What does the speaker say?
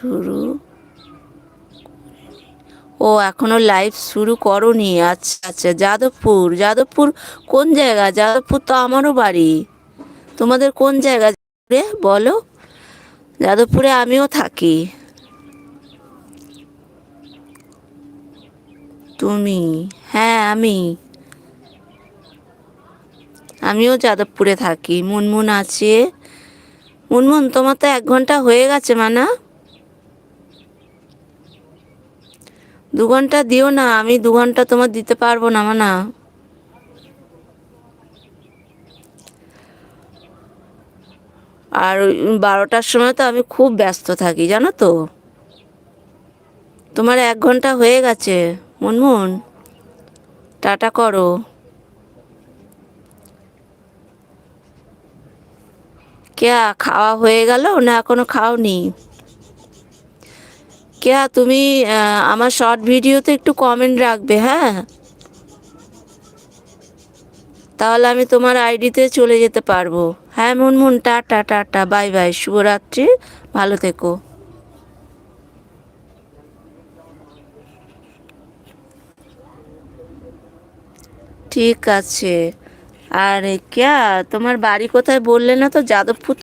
শুরু, ও এখনো লাইভ শুরু করনি। আচ্ছা আচ্ছা, যাদবপুর। যাদবপুর কোন জায়গা? যাদবপুর তো আমারও বাড়ি। তোমাদের কোন জায়গা রে বলো? যাদবপুরে আমিও থাকি। তুমি? হ্যাঁ, আমিও যাদবপুরে থাকি। মুনমুন আছে। মুনমুন, তোমার তো 1 ঘন্টা হয়ে গেছে মানা। 2 ঘন্টা দিও না, আমি 2 ঘন্টা তোমার দিতে পারবো না মানা। আর ওই 12টার সময় তো আমি খুব ব্যস্ত থাকি, জানো তো। তোমার 1 ঘন্টা হয়ে গেছে মুনমুন, টাটা করো। কেয়া, খাওয়া হয়ে গেল না এখনো খাওনি? কেয়া তুমি আমার শর্ট ভিডিওতে একটু কমেন্ট রাখবে, হ্যাঁ? তাহলে আমি তোমার আইডিতে চলে যেতে পারবো। হ্যাঁ Munmun, tata tata, bye bye, শুভরাত্রি, ভালো থেকো। ঠিক আছে। আর কেয়া, তোমার বাড়ি কোথায় বললে না তো? যাদবপুর